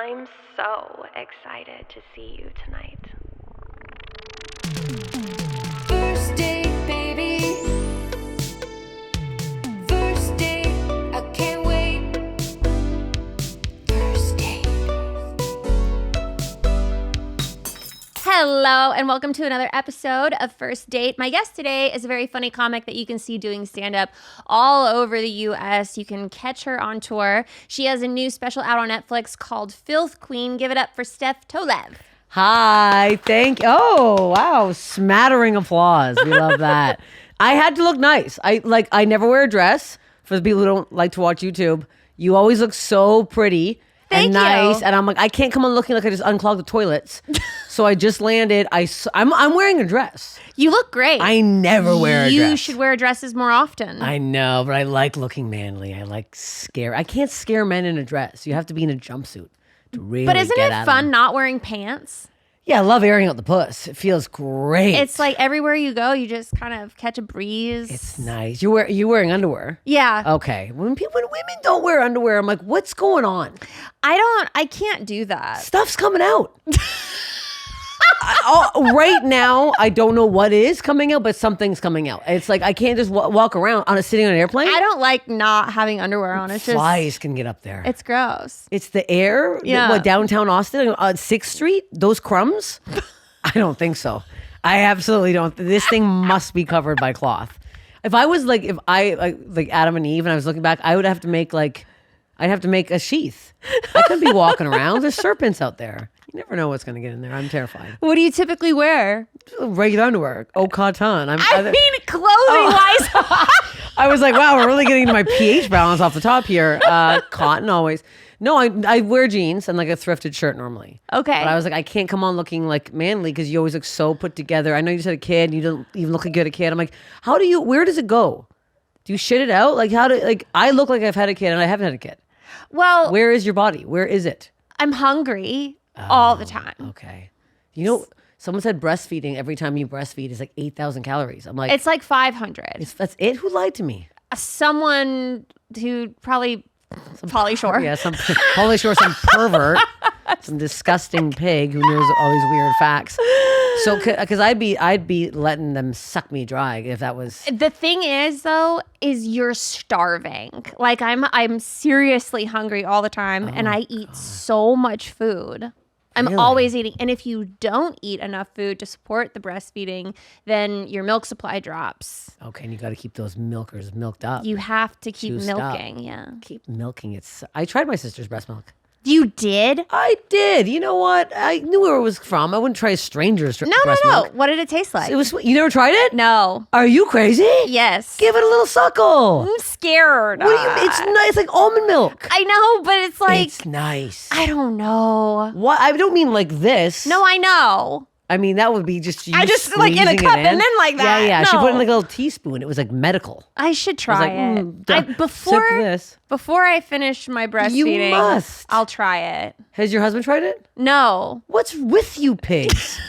I'm so excited to see you tonight. First date, baby. First date, I can't wait. First date. Hello, and welcome to another episode of First Date. My guest today is a very funny comic that you can see doing stand-up all over the U.S. You can catch her on tour. She has a new special out on Netflix called Filth Queen. Give it up for Steph Tolev. Hi, thank you. Oh, wow. Smattering applause. We love that. I had to look nice. I never wear a dress. For the people who don't like to watch YouTube, you always look so pretty and nice. And I'm like, I can't come on looking like I just unclogged the toilets. So I just landed. I'm wearing a dress. You look great. I never wear a dress. You should wear dresses more often. I know, but I like looking manly. I like scare. I can't scare men in a dress. You have to be in a jumpsuit to really But isn't get it at fun them. not wearing pants? Yeah, I love airing out the puss. It feels great. It's like everywhere you go, you just kind of catch a breeze. It's nice. You wearing underwear? Yeah. Okay. When women don't wear underwear, I'm like, what's going on? I can't do that. Stuff's coming out. Right now, I don't know what is coming out, but something's coming out. It's like I can't just walk around sitting on an airplane. I don't like not having underwear on. It's Flies just, can get up there. it's gross. It's the air. Yeah. What, downtown Austin on 6th Street? Those crumbs? I don't think so. I absolutely don't. This thing must be covered by cloth. If I like Adam and Eve and I was looking back, I'd have to make a sheath. I couldn't be walking around. There's serpents out there. You never know what's going to get in there. I'm terrified. What do you typically wear? Regular underwear. Au cotton. I mean, clothing-wise. I was like, wow, we're really getting to my pH balance off the top here. Cotton always. No, I wear jeans and like a thrifted shirt normally. Okay. But I was like, I can't come on looking like manly because you always look so put together. I know you just had a kid and you don't even look like you had a kid. I'm like, where does it go? Do you shit it out? Like I look like I've had a kid and I haven't had a kid. Well, Where is your body? Where is it? I'm hungry all the time. Okay. You know, someone said breastfeeding every time you breastfeed is like 8,000 calories. I'm like, It's like 500. that's it? Who lied to me? Someone who probably Polly Shore. Yeah, some Polly Shore, some pervert, some disgusting pig who knows all these weird facts. So, because I'd be letting them suck me dry if that was. The thing is, though, is you're starving. Like I'm seriously hungry all the time, and I eat so much food. I'm Really? always eating. And if you don't eat enough food to support the breastfeeding, then your milk supply drops. Okay, and you got to keep those milkers milked up. You have to keep Juiced up. milking. Yeah. Keep milking it. I tried my sister's breast milk. You did? I did. You know what? I knew where it was from. I wouldn't try a stranger's No. breast milk. What did it taste like? It was. You never tried it? No. Are you crazy? Yes. Give it a little suckle. I'm scared. What do you? It's nice, like almond milk. I know, but it's like It's nice. I don't know. What? I don't mean like this. No, I know. I mean, that would be just you I just, like, in a squeezing it cup and then like that. Yeah. She No. put in like a little teaspoon. It was like medical. I should try like, it. sip this. Before I finish my breastfeeding, must. I'll try it. Has your husband tried it? No. What's with you pigs?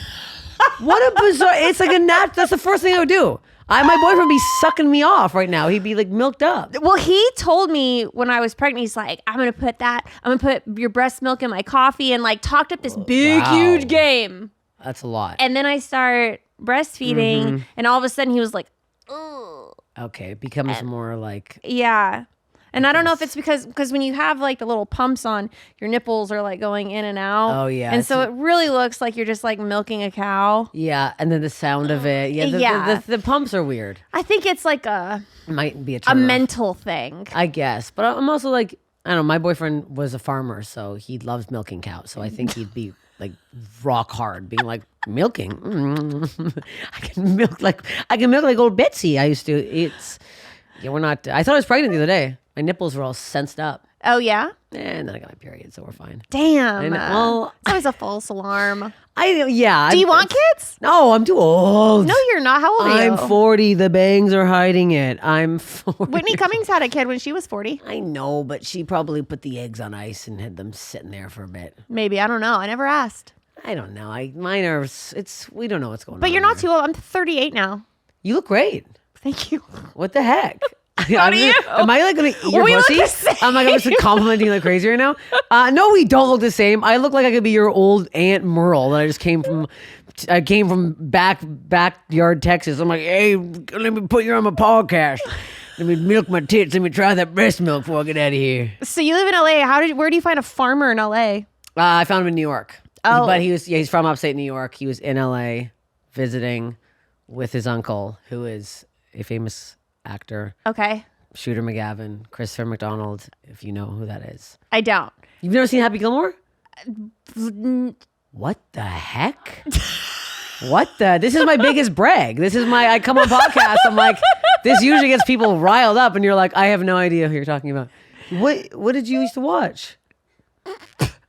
What a bizarre. It's like that's the first thing I would do. My boyfriend would be sucking me off right now. He'd be like milked up. Well, he told me when I was pregnant, he's like, I'm going to put your breast milk in my coffee, and like talked up this big, wow. huge game. That's a lot. And then I start breastfeeding, Mm-hmm. and all of a sudden he was like, ugh. Okay, it becomes more like. Yeah. And I don't know if it's because when you have like the little pumps on, your nipples are like going in and out. Oh, yeah. And so it really looks like you're just like milking a cow. Yeah, and then the sound of it. Yeah, Yeah. The pumps are weird. I think it's like a Might be a a turn-off. mental thing. I guess. But I'm also like, I don't know, my boyfriend was a farmer, so he loves milking cows. So I think he'd be like rock hard, being like, milking? I can milk like old Betsy. I used to. We're not. I thought I was pregnant the other day. My nipples were all sensed up. Oh, yeah? And then I got my period, so we're fine. Damn. I know. Well, it's always a false alarm. Do Do you want kids? No, I'm too old. No, you're not. How old are you? I'm 40. The bangs are hiding it. I'm 40. Whitney Cummings had a kid when she was 40. I know, but she probably put the eggs on ice and had them sitting there for a bit. Maybe. I don't know. I never asked. I don't know. Mine are. We don't know what's going on. But you're not here. too old. I'm 38 now. You look great. Thank you. What the heck? So do you. Am I like going to eat your We look pussy? the same. I'm like, I'm just complimenting you like crazy right now. No, we don't look the same. I look like I could be your old Aunt Merle that I just came from. I came from backyard Texas. I'm like, hey, let me put you on my podcast. Let me milk my tits. Let me try that breast milk before I get out of here. So you live in LA. Where do you find a farmer in LA? I found him in New York. Oh. But he's from upstate New York. He was in LA visiting with his uncle, who is a famous actor, Okay. Shooter McGavin, Christopher McDonald, if you know who that is. I don't. You've never seen Happy Gilmore? What the heck? This is my biggest brag. I come on podcasts. I'm like, this usually gets people riled up, and you're like, I have no idea who you're talking about. What did you used to watch?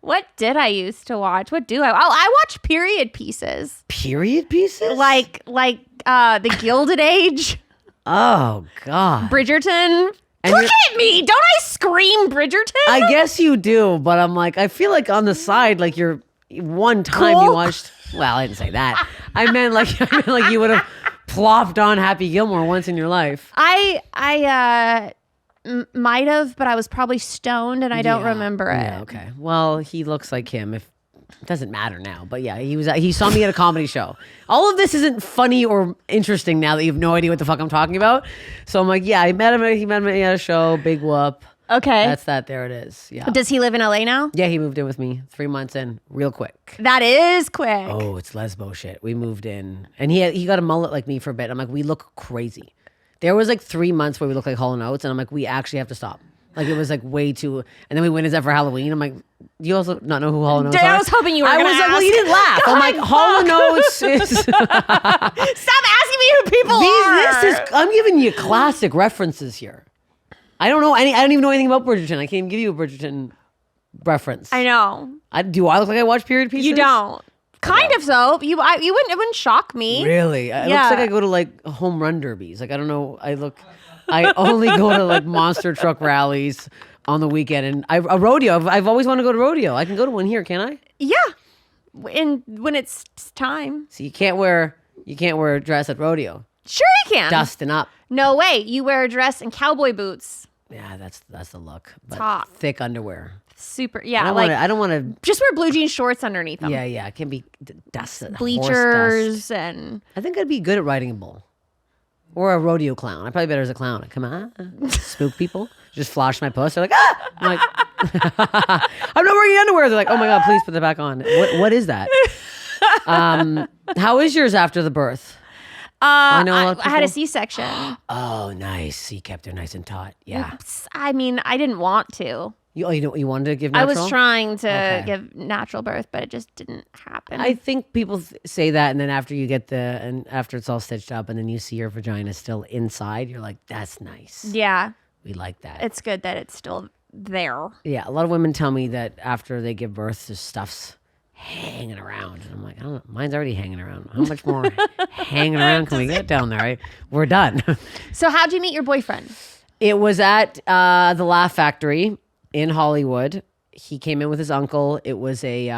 What did I used to watch? What do I? Oh, I watch period pieces. Period pieces? Like the Gilded Age, Oh God. Bridgerton. And Look you're- at me! Don't I scream Bridgerton? I guess you do, but I'm like, I feel like on the side, like you're one time you Cool. watched. Well, I didn't say that. I meant like you would have plopped on Happy Gilmore once in your life. I might have, but I was probably stoned and I don't remember it. Yeah, okay. Well, he looks like him. It doesn't matter now, but yeah, he saw me at a comedy show. All of this isn't funny or interesting now that you have no idea what the fuck I'm talking about. So I'm like, yeah, he met me at a show, big whoop. Okay. That's that. There it is. Yeah. Does he live in LA now? Yeah, he moved in with me 3 months in, real quick. That is quick. Oh, it's lesbo shit. We moved in, and he got a mullet like me for a bit. I'm like, we look crazy. There was like 3 months where we looked like Hall & Oates, and I'm like, we actually have to stop. Like it was like way too. And then we went as that for Halloween. I'm like, do you also not know who Hall & Oates are? I was hoping you were I gonna was like, well, ask. you didn't laugh. I'm like, God, Hall & Oates is. Stop asking me who people are. I'm giving you classic references here. I don't know any. I don't even know anything about Bridgerton. I can't even give you a Bridgerton reference. I know. Do I look like I watch period pieces? You don't. Kind of so. You wouldn't. It wouldn't shock me. Really? It Yeah. looks like I go to like home run derbies. Like I don't know. I only go to like monster truck rallies on the weekend, and a rodeo. I've always wanted to go to rodeo. I can go to one here, can't I? Yeah. When it's time. So you can't wear a dress at rodeo. Sure you can. Dusting up. No way. You wear a dress and cowboy boots. Yeah, that's the look. But Top. thick underwear. Super. Yeah. I don't want to. just wear blue jean shorts underneath them. Yeah, it can be dusted. Bleachers and I think I'd be good at riding a bull. Or a rodeo clown. I'd probably better as a clown. Come on. Spook people. Just flash my puss. They're like, ah! I'm like, I'm not wearing underwear. They're like, oh my God, please put that back on. What is that? How is yours after the birth? I know a lot of I had a people- C-section. Oh, nice. He kept her nice and taut. Yeah. I mean, I didn't want to. You wanted to give I natural? was trying to Okay. give natural birth, but it just didn't happen. I think people say that, and then after you get and after it's all stitched up, and then you see your vagina still inside, you're like, that's nice. yeah, We like that. it's good that it's still there. Yeah, a lot of women tell me that after they give birth, there's stuff's hanging around. And I'm like, I don't know. Mine's already hanging around. How much more hanging around can we get down there? We're done. So how'd you meet your boyfriend? It was at the Laugh Factory in Hollywood. He came in with his uncle. It was a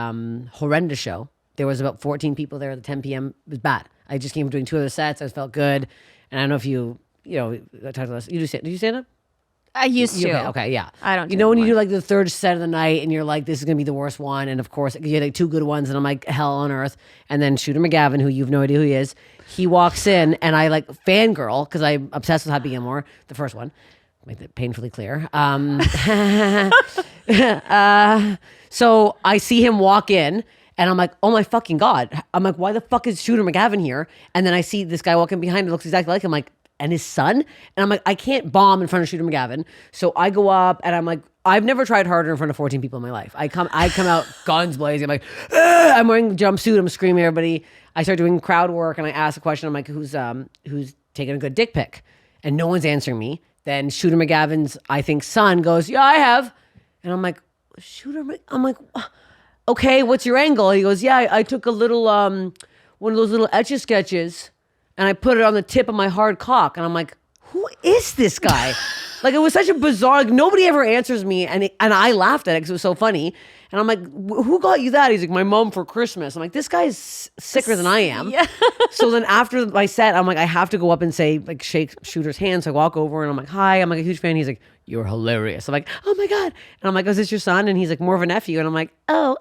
horrendous show. There was about 14 people there at the 10 p.m. It was bad. I just came from doing 2 other sets. I felt good. And I don't know if you talked to us. Did you stand up? I used to. Okay, yeah. I don't You do know when you anymore. do like the third set of the night and you're like, this is gonna be the worst one, and of course you had like 2 good ones, and I'm like, hell on earth. And then Shooter McGavin, who you've no idea who he is, he walks in, and I like fangirl because I'm obsessed with Happy Gilmore, the first one. Make that painfully clear. So I see him walk in. And I'm like, oh my fucking God. I'm like, why the fuck is Shooter McGavin here? And then I see this guy walking behind me, looks exactly like him. I'm like, and his son? And I'm like, I can't bomb in front of Shooter McGavin. So I go up and I'm like, I've never tried harder in front of 14 people in my life. I come out guns blazing. I'm like, "Ugh!" I'm wearing a jumpsuit. I'm screaming at everybody. I start doing crowd work and I ask a question. I'm like, who's taking a good dick pic? And no one's answering me. Then Shooter McGavin's, I think, son goes, yeah, I have. And I'm like, I'm like, okay, what's your angle? He goes, yeah, I took a little, one of those little Etch-a-Sketches and I put it on the tip of my hard cock. And I'm like, who is this guy? Like, it was such a bizarre, like, nobody ever answers me. And I laughed at it because it was so funny. And I'm like, who got you that? He's like, my mom for Christmas. I'm like, this guy's sicker than I am. Yeah. So then after my set, I'm like, I have to go up and say, like, shake Shooter's hand. So I walk over and I'm like, hi. I'm like a huge fan. He's like, you're hilarious. I'm like, oh my God. And I'm like, is this your son? And he's like, more of a nephew. And I'm like, oh.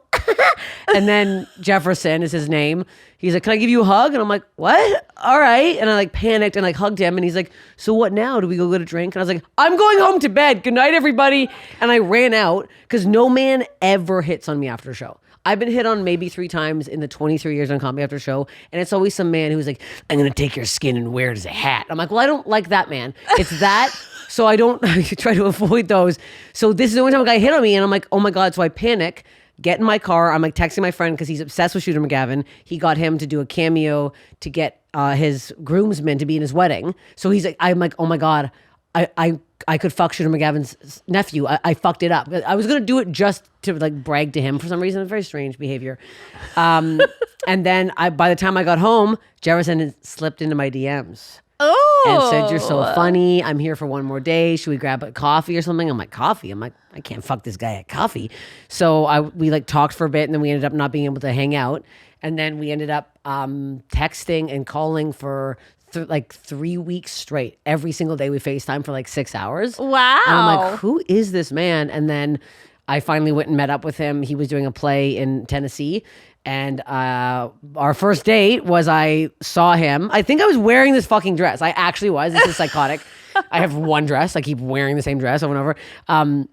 And then Jefferson is his name. He's like, can I give you a hug? And I'm like, what? All right. And I like panicked and like hugged him. And he's like, so what now? Do we go get a drink? And I was like, I'm going home to bed. Good night, everybody. And I ran out because no man ever hits on me after a show. I've been hit on maybe 3 times in the 23 years on Comedy After Show. And it's always some man who's like, I'm going to take your skin and wear it as a hat. I'm like, well, I don't like that, man. It's that. So I try to avoid those. So this is the only time a guy hit on me. And I'm like, oh my God. So I panic, get in my car. I'm like texting my friend because he's obsessed with Shooter McGavin. He got him to do a cameo to get his groomsmen to be in his wedding. So he's like, I'm like, oh my God, I could fuck Shooter McGavin's nephew. I fucked it up. I was going to do it just to like brag to him for some reason. Very strange behavior. And then by the time I got home, Jefferson had slipped into my DMs. Oh. And said, you're so funny. I'm here for one more day. Should we grab a coffee or something? I'm like, coffee? I'm like, I can't fuck this guy at coffee. So we like talked for a bit and then we ended up not being able to hang out. And then we ended up texting and calling for like 3 weeks straight. Every single day we FaceTime for like 6 hours. Wow. And I'm like, who is this man? And then I finally went and met up with him. He was doing a play in Tennessee. And our first date was I saw him. I think I was wearing this fucking dress. I actually was. This is psychotic. I have one dress. I keep wearing the same dress over and over.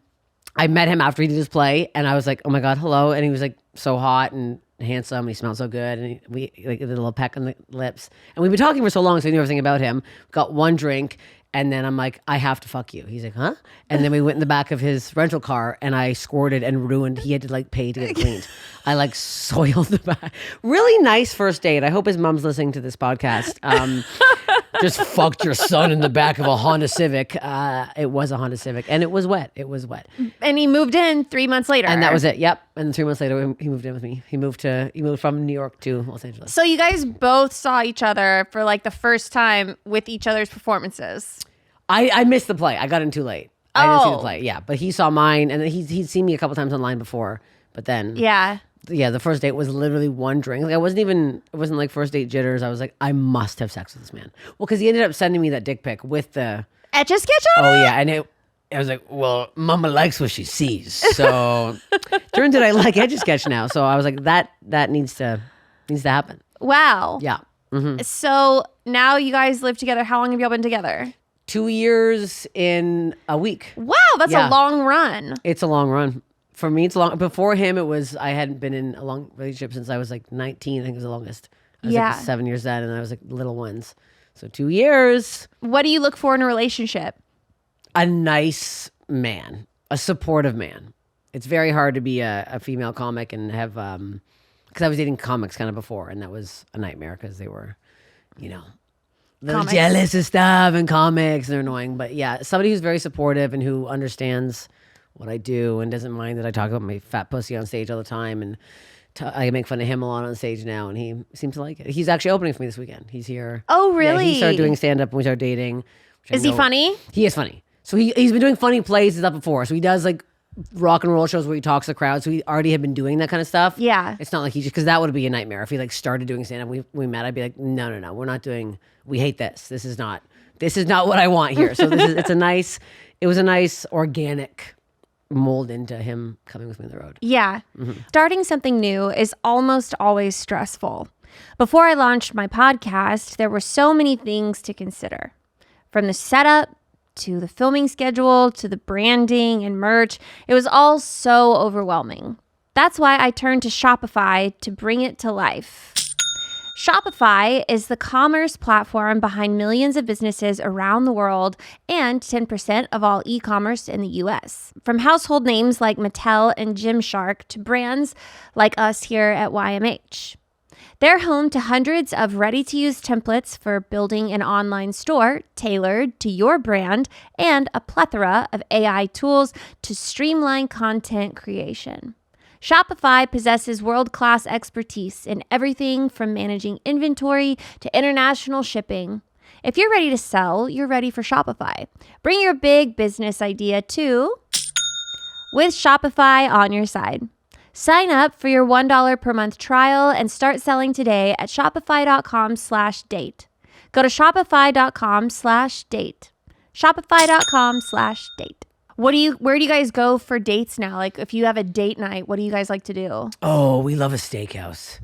I met him after he did his play. And I was like, oh my God, hello. And he was like so hot and handsome. He smelled so good. And we like did a little peck on the lips. And we've been talking for so long, so I knew everything about him. Got one drink. And then I'm like, I have to fuck you. He's like, huh? And then we went in the back of his rental car and I squirted and ruined. He had to like pay to get it cleaned. I like soiled the back. Really nice first date. I hope his mom's listening to this podcast. Just fucked your son in the back of a Honda Civic. It was a Honda Civic and it was wet. It was wet. And he moved in 3 months later. And that was it. Yep. And then 3 months later, he moved in with me. He moved from New York to Los Angeles. So you guys both saw each other for like the first time with each other's performances. I missed the play. I got in too late. I didn't see the play. Yeah, but he saw mine, and then he'd seen me a couple times online before. But then, yeah, the first date was literally one drink. Like it wasn't like first date jitters. I was like, I must have sex with this man. Well, because he ended up sending me that dick pic with the Etch-a-Sketch on it. Oh yeah, and I was like, well, Mama likes what she sees. So turns out I like Etch-a-Sketch now. So I was like, that needs to happen. Wow. Yeah. Mm-hmm. So now you guys live together. How long have y'all been together? 2 years in a week. Wow, that's a long run. It's a long run. For me, it's long. Before him, I hadn't been in a long relationship since I was like 19. I think it was the longest. I was like 7 years then, and I was like little ones. So 2 years. What do you look for in a relationship? A nice man, a supportive man. It's very hard to be a female comic and have, because I was dating comics kind of before, and that was a nightmare because they were, little jealous of stuff and comics and they're annoying. But yeah, somebody who's very supportive and who understands what I do and doesn't mind that I talk about my fat pussy on stage all the time. And I make fun of him a lot on stage now and he seems to like it. He's actually opening for me this weekend. He's here. Oh, really? Yeah, he started doing stand-up when we started dating. Is he funny? He is funny. So he's been doing funny plays and stuff before. So he does like rock and roll shows where he talks to the crowd. So he already had been doing that kind of stuff. Yeah. It's not like he just, because that would be a nightmare. If he like started doing stand-up, we met, I'd be like, no, we're not doing, we hate this. This is not what I want here. So it was a nice organic mold into him coming with me on the road. Yeah. Mm-hmm. Starting something new is almost always stressful. Before I launched my podcast, there were so many things to consider. From the setup to the filming schedule, to the branding and merch, it was all so overwhelming. That's why I turned to Shopify to bring it to life. Shopify is the commerce platform behind millions of businesses around the world and 10% of all e-commerce in the US. From household names like Mattel and Gymshark to brands like us here at YMH. They're home to hundreds of ready-to-use templates for building an online store tailored to your brand and a plethora of AI tools to streamline content creation. Shopify possesses world-class expertise in everything from managing inventory to international shipping. If you're ready to sell, you're ready for Shopify. Bring your big business idea to with Shopify on your side. Sign up for your $1 per month trial and start selling today at shopify.com/date. Go to shopify.com/date. Shopify.com/date. Where do you guys go for dates now? Like if you have a date night, what do you guys like to do? Oh, we love a steakhouse.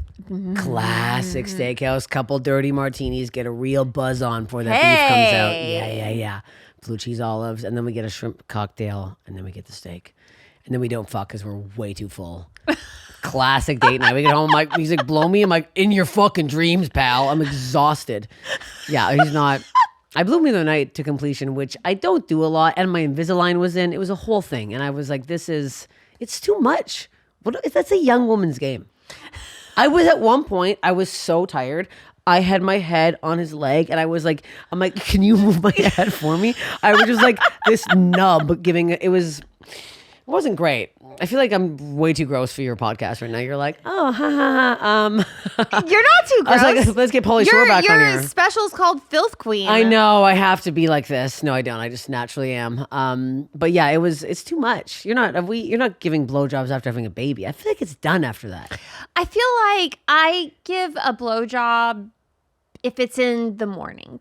Classic steakhouse. Couple dirty martinis. Get a real buzz on before the beef comes out. Yeah. Blue cheese olives. And then we get a shrimp cocktail. And then we get the steak. And then we don't fuck because we're way too full. Classic date night. We get home, like, he's like, blow me. I'm like, in your fucking dreams, pal. I'm exhausted. Yeah, he's not. I blew me the night to completion, which I don't do a lot. And my Invisalign was in. It was a whole thing. And I was like, it's too much. That's a young woman's game. I was at one point, I was so tired. I had my head on his leg and I'm like, can you move my head for me? I was just like this nub giving, it wasn't great. I feel like I'm way too gross for your podcast right now. You're like, oh, ha, ha, ha. You're not too gross. I was like, let's get Pauly Shore back on here. Your special's called Filth Queen. I know. I have to be like this. No, I don't. I just naturally am. But yeah, it's too much. You're not giving blowjobs after having a baby. I feel like it's done after that. I feel like I give a blowjob if it's in the morning.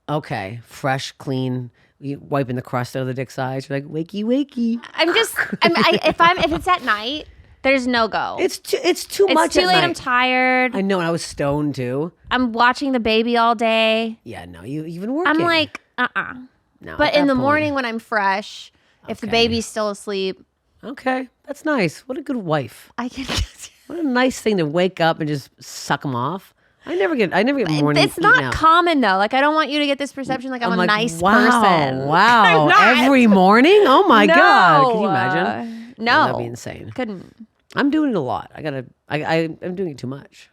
Okay. Fresh, clean. You wiping the crust out of the dick size. You're like, wakey, wakey. If it's at night, there's no go. It's too much. It's too late. Night. I'm tired. I know, and I was stoned too. I'm watching the baby all day. Yeah, no, you've been working. I'm like, No, but at in that the point. morning when I'm fresh, if the baby's still asleep, Okay, that's nice. What a good wife. I can. What a nice thing to wake up and just suck them off. I never get morning. It's not out. common though. Like I don't want you to get this perception like I'm a like, nice wow, person. Wow, I'm not. every morning? Oh my No. God. Can you imagine? No. That'd be insane. Couldn't. I'm doing it a lot. I'm doing it too much.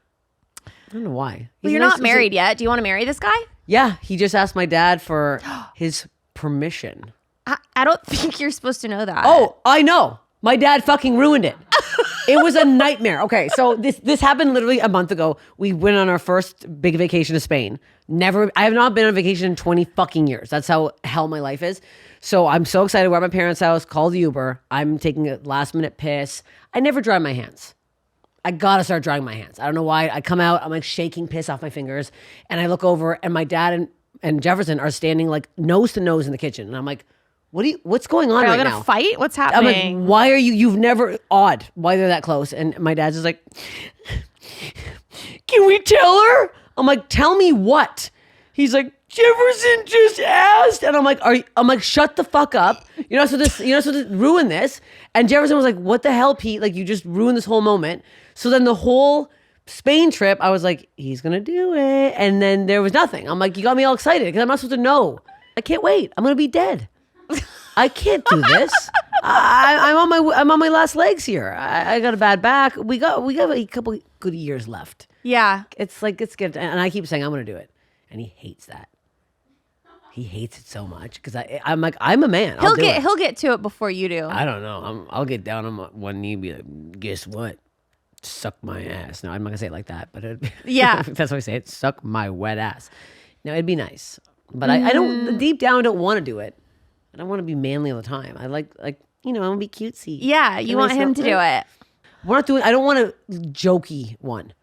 I don't know why. Well, you're not married yet. Do you want to marry this guy? Yeah, he just asked my dad for his permission. I don't think you're supposed to know that. Oh, I know. My dad fucking ruined it. It was a nightmare. Okay, so this happened literally a month ago. We went on our first big vacation to Spain. I have not been on vacation in 20 fucking years. That's how hell my life is. So I'm so excited. We're at my parents' house, called Uber. I'm taking a last minute piss. I never dry my hands. I gotta start drying my hands. I don't know why. I come out, I'm like shaking piss off my fingers. And I look over and my dad and Jefferson are standing like nose to nose in the kitchen. And I'm like, what's going on Are right you now? gonna fight? What's I'm happening? like, why are you've never, odd, why they're that close? And my dad's just like, can we tell her? I'm like, tell me what? He's like, Jefferson just asked. And I'm like, shut the fuck up. You're not supposed to ruin this. And Jefferson was like, what the hell, Pete? Like, you just ruined this whole moment. So then the whole Spain trip, I was like, he's gonna do it. And then there was nothing. I'm like, you got me all excited because I'm not supposed to know. I can't wait. I'm gonna be dead. I can't do this. I'm on my last legs here. I got a bad back. We got a couple good years left. Yeah. It's like it's good, and I keep saying I'm gonna do it, and he hates that. He hates it so much because I'm like, I'm a man. He'll get to it before you do. I don't know. I'll get down on one knee and be like, guess what? Suck my ass. No, I'm not gonna say it like that, but Yeah. that's what I say. It suck my wet ass. No, it'd be nice, but I don't deep down. I don't want to do it. I don't want to be manly all the time. I like I want to be cutesy. Yeah, you want him to do it. We're not doing. I don't want a jokey one.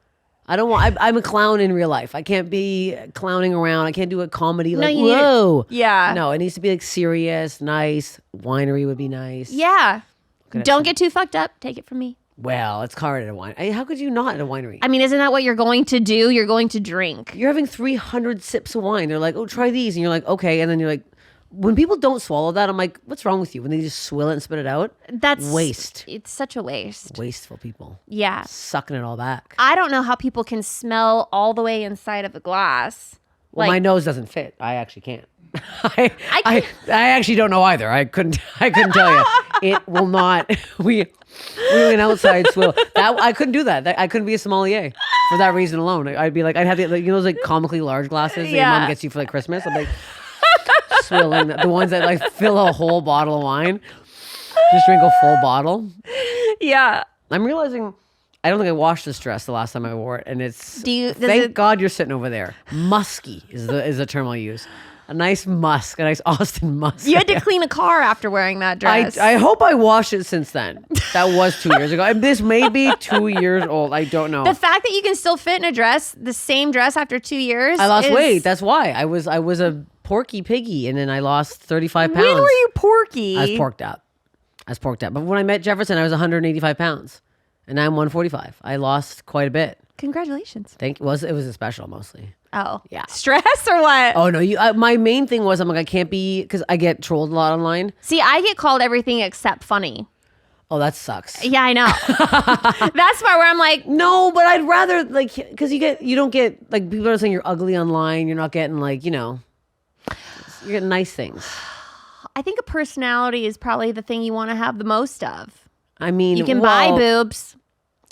I don't want. I'm a clown in real life. I can't be clowning around. I can't do a comedy like whoa. Yeah. No, it needs to be like serious, nice. Winery would be nice. Yeah. Don't get too fucked up. Take it from me. Well, it's hard at a wine. How could you not at a winery? I mean, isn't that what you're going to do? You're going to drink. You're having 300 sips of wine. They're like, oh, try these, and you're like, okay, and then you're like. When people don't swallow that, I'm like, what's wrong with you? When they just swill it and spit it out? That's waste. It's such a waste. Wasteful people. Yeah. Sucking it all back. I don't know how people can smell all the way inside of a glass. Well, my nose doesn't fit. I actually can't. I actually don't know either. I couldn't tell you. It will not. We were an outside swill. That I couldn't do that. I couldn't be a sommelier for that reason alone. I'd be like, I'd have those like comically large glasses that your mom gets you for like Christmas. I'm like. Swilling the ones that like fill a whole bottle of wine, just drink a full bottle. Yeah, I'm realizing I don't think I washed this dress the last time I wore it, and it's. Thank God you're sitting over there. Musky is the term I'll use. a nice Austin musk. You had to clean a car after wearing that dress. I hope I washed it since then. That was 2 years ago. And this may be 2 years old. I don't know. The fact that you can still fit in a dress, the same dress after 2 years. I lost weight. That's why. I was a porky piggy, and then I lost 35 pounds. When were you porky? I was porked up. But when I met Jefferson, I was 185 pounds, and now I'm 145. I lost quite a bit. Congratulations. Thank you. It was a special mostly. Oh. Yeah. Stress or what? Oh no, my main thing was I'm like I can't be, because I get trolled a lot online. See, I get called everything except funny. Oh, that sucks. Yeah, I know. That's part where I'm like, no, but I'd rather like, because you don't get like, people are saying you're ugly online. You're not getting like, you're getting nice things. I think a personality is probably the thing you want to have the most of. I mean, you can buy boobs.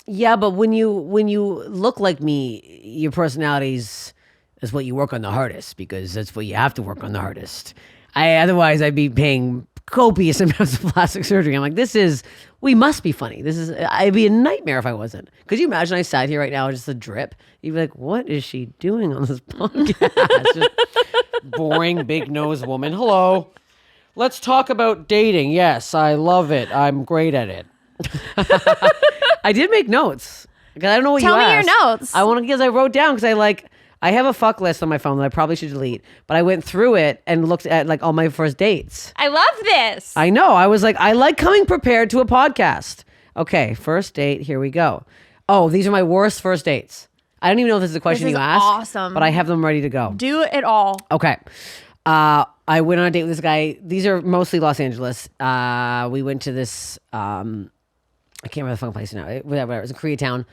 Yeah, but when you look like me, your personalities is what you work on the hardest, because that's what you have to work on the hardest. Otherwise I'd be paying copious amounts of plastic surgery. I'm like, we must be funny. It'd be a nightmare if I wasn't. Could you imagine I sat here right now just a drip? You'd be like, what is she doing on this podcast? Just boring big nose woman. Hello. Let's talk about dating. Yes, I love it. I'm great at it. I did make notes, because I don't know what Tell you me asked. your notes. I want to, because I wrote down, because I have a fuck list on my phone that I probably should delete, but I went through it and looked at like all my first dates. I love this. I know. I was like, I like coming prepared to a podcast. Okay, first date. Here we go. Oh, these are my worst first dates. I don't even know if this is a question This is you asked. awesome. But I have them ready to go. Do it all. Okay. I went on a date with this guy. These are mostly Los Angeles. We went to this, I can't remember the fucking place now. Whatever. It was in Koreatown.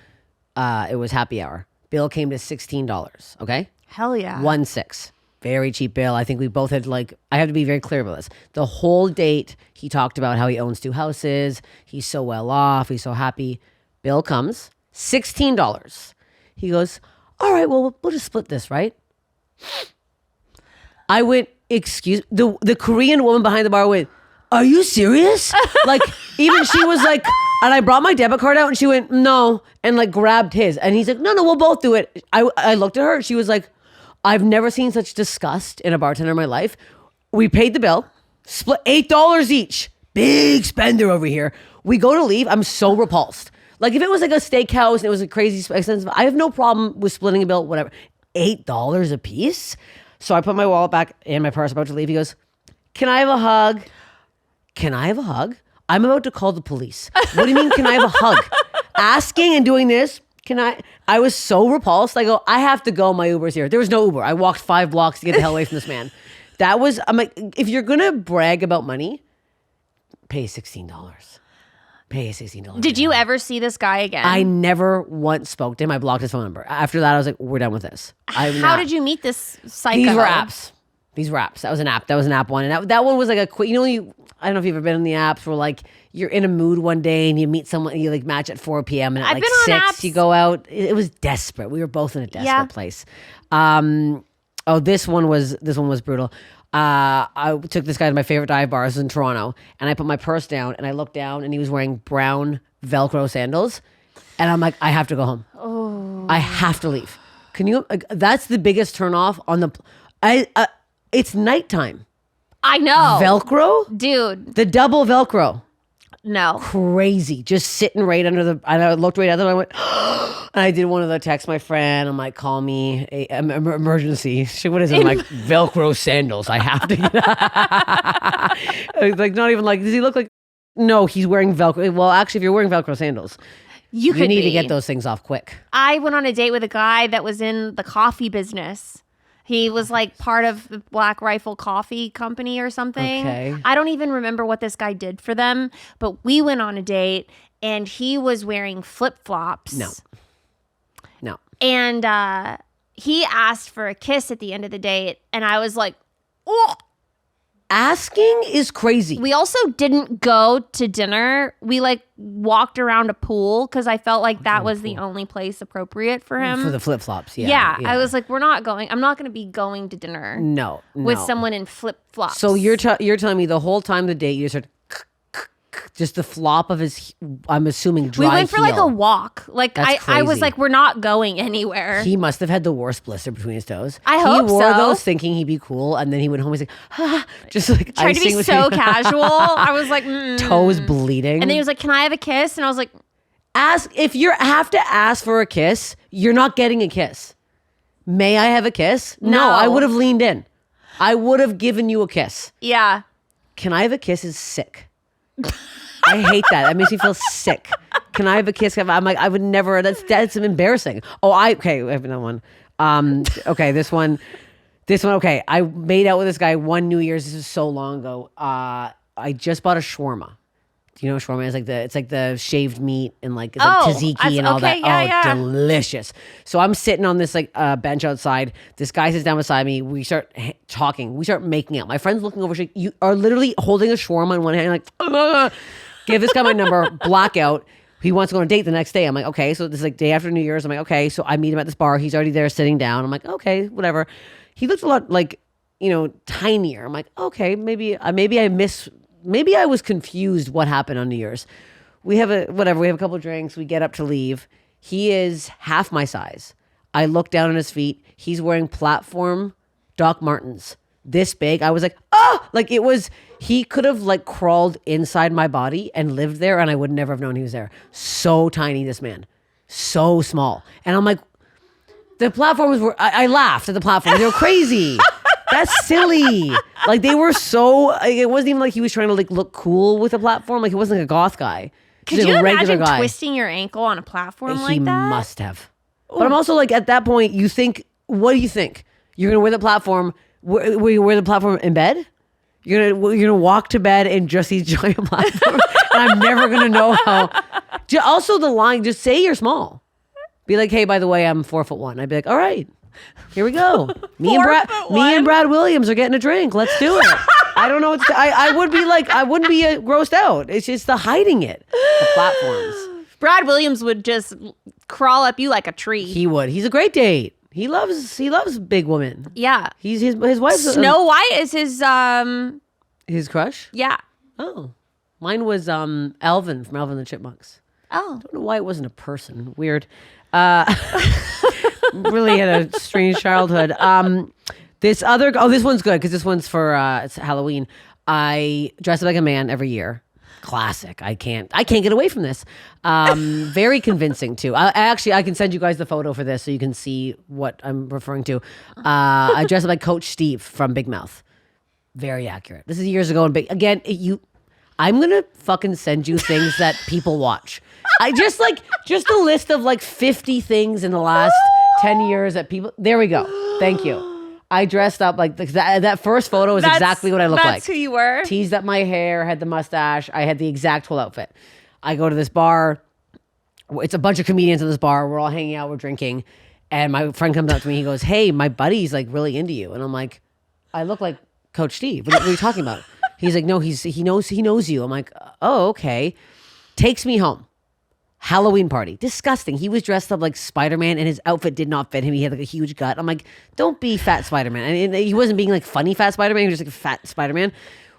It was happy hour. Bill came to $16. Okay. Hell yeah. 1.6. Very cheap bill. I think we both had I have to be very clear about this. The whole date, he talked about how he owns 2 houses. He's so well off. He's so happy. Bill comes, $16. He goes, all right, well, we'll just split this, right? I went, excuse, the Korean woman behind the bar went, are you serious? Like, even she was like, and I brought my debit card out and she went, no, and like grabbed his. And he's like, no, we'll both do it. I looked at her. She was like, I've never seen such disgust in a bartender in my life. We paid the bill, split $8 each. Big spender over here. We go to leave. I'm so repulsed. Like, if it was like a steakhouse and it was a crazy expensive, I have no problem with splitting a bill, whatever. $8 a piece? So I put my wallet back in my purse, about to leave. He goes, can I have a hug? Can I have a hug? I'm about to call the police. What do you mean, can I have a hug? Asking and doing this, I was so repulsed. I go, I have to go. My Uber's here. There was no Uber. I walked 5 blocks to get the hell away from this man. I'm like, if you're going to brag about money, pay $16. Pay $16. Did you ever see this guy again? I never once spoke to him. I blocked his phone number. After that, I was like, we're done with this. How did you meet this psycho? These were apps. That was an app. That was an app one. And that one was like a quick, I don't know if you've ever been in the apps where like you're in a mood one day and you meet someone, you like match at 4 p.m. and at like 6 you go out. It was desperate. We were both in a desperate place. This one was brutal. I took this guy to my favorite dive bars in Toronto, and I put my purse down and I looked down and he was wearing brown Velcro sandals. And I'm like, I have to go home. Oh. I have to leave. Can you, that's the biggest turnoff on it's nighttime. I know. Velcro? Dude. The double Velcro. No. Crazy. Just sitting right under and I looked right at them. I went, and I did one of the text my friend. I'm like, call me emergency. What is it? I'm like, Velcro sandals. I have to get like, not even like, does he look like, no, he's wearing Velcro. Well, actually, if you're wearing Velcro sandals, you need to get those things off quick. I went on a date with a guy that was in the coffee business. He was like part of the Black Rifle Coffee Company or something. Okay. I don't even remember what this guy did for them, but we went on a date and he was wearing flip-flops. No. And he asked for a kiss at the end of the date. And I was like, oh. Asking is crazy. We also didn't go to dinner. We like walked around a pool because I felt like that was the only place appropriate for him. For the flip-flops, yeah. I was like, I'm not going to be going to dinner. No. With someone in flip-flops. So you're telling me the whole time of the date you just heard just the flop of his, I'm assuming, We dry went for like a heel. walk. Like That's I was crazy. like, we're not going anywhere. He must have had the worst blister between his toes. I hope He wore so. those thinking he'd be cool, and then he went home. He's like, just like Tried to be icing so between- casual. I was like, toes bleeding. And then he was like, "Can I have a kiss?" And I was like, ask if you have to ask for a kiss. You're not getting a kiss. May I have a kiss? No, I would have leaned in. I would have given you a kiss. "Yeah." Can I have a kiss is sick. I hate that. That makes me feel sick. Can I have a kiss? I'm like, I would never. That's embarrassing. Okay. I have another one. Okay, this one. Okay, I made out with this guy one New Year's. This is so long ago. I just bought a shawarma. Do you know what shawarma is? It's like the shaved meat and like it's like tzatziki and all that. Yeah. Delicious. So I'm sitting on this like bench outside. This guy sits down beside me. We start talking. We start making out. My friend's looking over. She's like, you are literally holding a shawarma in one hand, like, give this guy my number. Blackout. He wants to go on a date the next day. I'm like, okay. So this is like day after New Year's. I'm like, okay. So I meet him at this bar. He's already there sitting down. I'm like, okay, whatever. He looks a lot like, tinier. I'm like, okay, maybe I was confused what happened on New Year's. We have a couple drinks. We get up to leave. He is half my size. I look down on his feet. He's wearing platform Doc Martens. This big. I was like, he could have like crawled inside my body and lived there and I would never have known he was there. So tiny, this man. So small. And I'm like, the platforms were, I laughed at the platforms. They were crazy. That's silly. Like they were so, it wasn't even like he was trying to like look cool with a platform. Like he wasn't like a goth guy. Could He's like you a regular imagine guy. twisting your ankle on a platform He like that? must have. But I'm also like, at that point, you think, what do you think? You're going to wear the platform, will you wear the platform in bed? You're gonna walk to bed in just these giant platforms? And I'm never going to know how. Also the line, just say you're small. Be like, hey, by the way, I'm 4'1". I'd be like, all right, here we go. Me and Brad Williams are getting a drink. Let's do it. I don't know what to, I would be like, I wouldn't be grossed out. It's just the hiding it. The platforms. Brad Williams would just crawl up you like a tree. He would. He's a great date. He loves big women. Yeah. He's his wife's Snow White is his crush. yeah. Oh, mine was Alvin from Alvin and the Chipmunks. Oh. I don't know why it wasn't a person. Weird. Really had a strange childhood. This one's good because this one's for it's Halloween. I dress up like a man every year. Classic. I can't get away from this. Very convincing too. I can send you guys the photo for this so you can see what I'm referring to. I dress up like Coach Steve from Big Mouth. Very accurate. This is years ago. And I'm gonna fucking send you things that people watch. I just a list of like 50 things in the last 10 years that people. There we go. Thank you. I dressed up like that first photo is exactly what I look like. That's who you were. Teased up my hair, had the mustache. I had the exact whole outfit. I go to this bar. It's a bunch of comedians in this bar. We're all hanging out. We're drinking. And my friend comes up to me. He goes, hey, my buddy's like really into you. And I'm like, I look like Coach Steve. What are you talking about? He's like, no, he knows you. I'm like, oh, okay. Takes me home. Halloween party. Disgusting. He was dressed up like Spider-Man and his outfit did not fit him. He had like a huge gut. I'm like, don't be fat Spider-Man. I mean, he wasn't being like funny fat Spider-Man. He was just like a fat Spider-Man.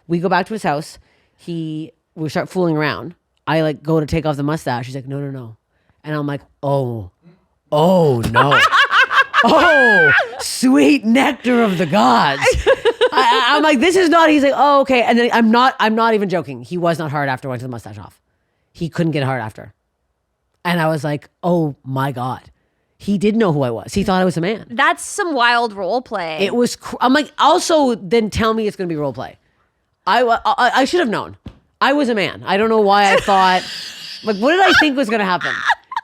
We go back to his house. We start fooling around. I like go to take off the mustache. He's like, no. And I'm like, oh no. Oh, sweet nectar of the gods. I'm like, this is not, he's like, oh, okay. And then I'm not even joking. He was not hard after I took the mustache off. He couldn't get hard after. And I was like, oh my God. He did know who I was. He thought I was a man. That's some wild role play. It was, I'm like, also then tell me it's going to be role play. I should have known. I was a man. I don't know why I thought, like, what did I think was going to happen?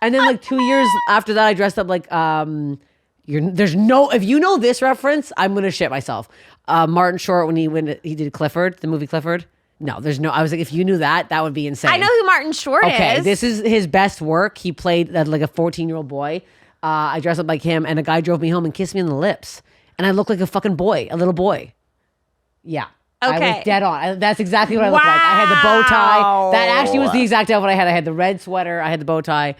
And then like 2 years after that, I dressed up like, if you know this reference, I'm going to shit myself. Martin Short, when he did Clifford, the movie Clifford. No, there's no, I was like, if you knew that would be insane. I know who Martin Short is. Okay, this is his best work. He played like a 14-year-old boy. I dressed up like him and a guy drove me home and kissed me on the lips. And I looked like a fucking boy, a little boy. Yeah. Okay. I was dead on. That's exactly what I looked like. I had the bow tie. That actually was the exact outfit I had. I had the red sweater. I had the bow tie.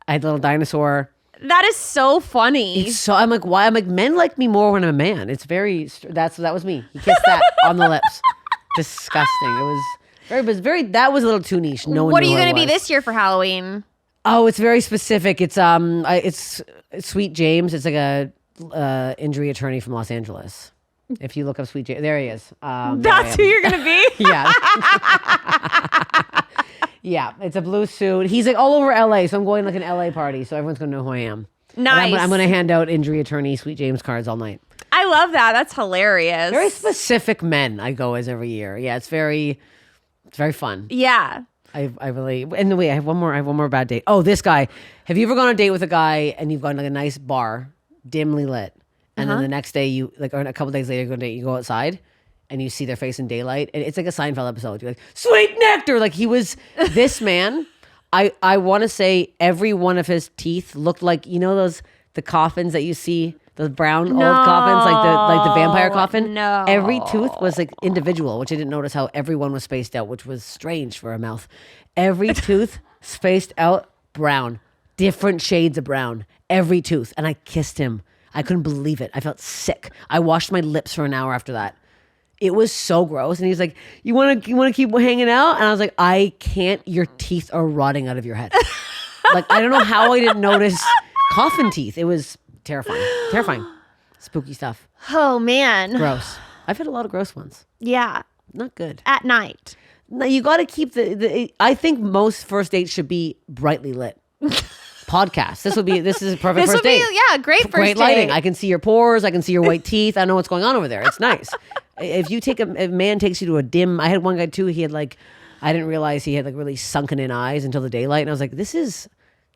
I had the little dinosaur. That is so funny. I'm like, why? I'm like, men like me more when I'm a man. It's very, that was me. He kissed that on the lips. Disgusting. It was very. That was a little too niche. No one What are knew you who I going to be was. this year for Halloween? Oh, it's very specific. It's Sweet James. It's like a injury attorney from Los Angeles. If you look up Sweet James, there he is. That's who you're going to be? Yeah. Yeah, it's a blue suit. He's like all over LA, so I'm going like an LA party, so everyone's gonna know who I am. And Nice. I'm gonna hand out injury attorney Sweet James cards all night. I love that. That's hilarious. Very specific men I go as every year. Yeah, it's very fun. Yeah. I really, and wait, I have one more bad date. Oh, this guy. Have you ever gone on a date with a guy and you've gone to like a nice bar, dimly lit, and then the next day you or a couple days later you go outside and you see their face in daylight, and it's like a Seinfeld episode. You're like, sweet nectar. Like he was this man. I want to say every one of his teeth looked like, you know, the coffins that you see, those brown old coffins, like the vampire coffin. No. Every tooth was like individual, which I didn't notice how everyone was spaced out, which was strange for a mouth. Every tooth spaced out brown, different shades of brown, every tooth. And I kissed him. I couldn't believe it. I felt sick. I washed my lips for an hour after that. It was so gross. And he's like, you want to keep hanging out? And I was like, I can't. Your teeth are rotting out of your head. Like, I don't know how I didn't notice coffin teeth. It was terrifying. Spooky stuff. Oh, man. Gross. I've had a lot of gross ones. Yeah. Not good. At night. No, you got to keep I think most first dates should be brightly lit. Podcast. This is a perfect This first would be, date. great first Great date. lighting. I can see your pores. I can see your white teeth. I know what's going on over there. It's nice. If you take a man takes you to a dim, I had one guy too. He had like, I didn't realize he had like really sunken in eyes until the daylight, and I was like, this is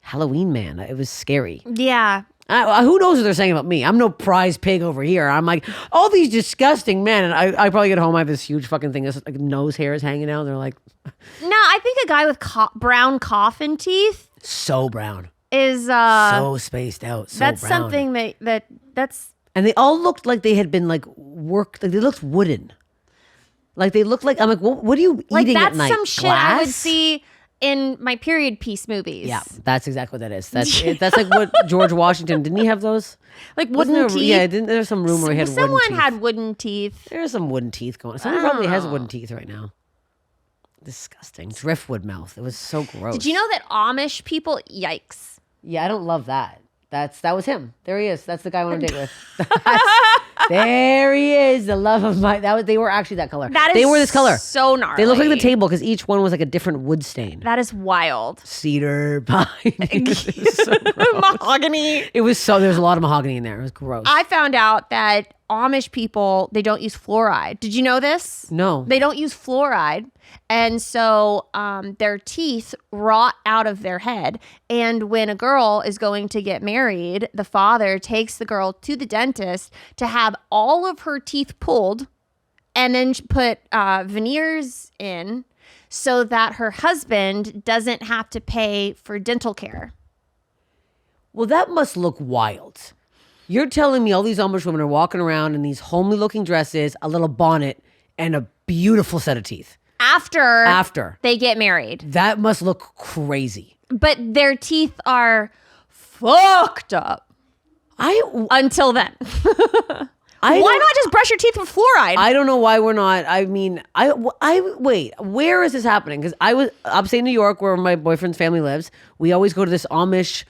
Halloween man. It was scary. Yeah. Who knows what they're saying about me? I'm no prize pig over here. I'm like, all these disgusting men. And I probably get home, I have this huge fucking thing that's like nose hairs hanging out. And they're like, No, I think a guy with brown coffin teeth so brown. is So spaced out. So that's brown. something that's And they all looked like they had been like worked. Like they looked wooden. Like they looked like, I'm like, what are you like eating that's at night? some shit I would Glass? see in my period piece movies. Yeah, that's exactly what that is. That's like what George Washington, didn't he have those? Like Wasn't wooden there, teeth. yeah, there's some rumor he had Someone wooden teeth. had wooden teeth. There's some wooden teeth going on. Someone probably has wooden teeth right now. Disgusting. Driftwood mouth. It was so gross. Did you know that Amish people? Yikes. Yeah, I don't love that. That was him. There he is. That's the guy I want to date with. There he is. The love of my. They were actually that color. That is they were this color. so gnarly. They look like the table because each one was like a different wood stain. That is wild. Cedar, pine. It was so gross. Mahogany. It was so. There was a lot of mahogany in there. It was gross. I found out that Amish people, they don't use fluoride. Did you know this? No. They don't use fluoride. And so their teeth rot out of their head. And when a girl is going to get married, the father takes the girl to the dentist to have all of her teeth pulled and then put veneers in so that her husband doesn't have to pay for dental care. Well, that must look wild. You're telling me all these Amish women are walking around in these homely looking dresses, a little bonnet, and a beautiful set of teeth. After they get married. That must look crazy. But their teeth are fucked up until then. Why not just brush your teeth with fluoride? I don't know why we're not. I mean, I wait. Where is this happening? Because I was upstate New York, where my boyfriend's family lives. We always go to this Amish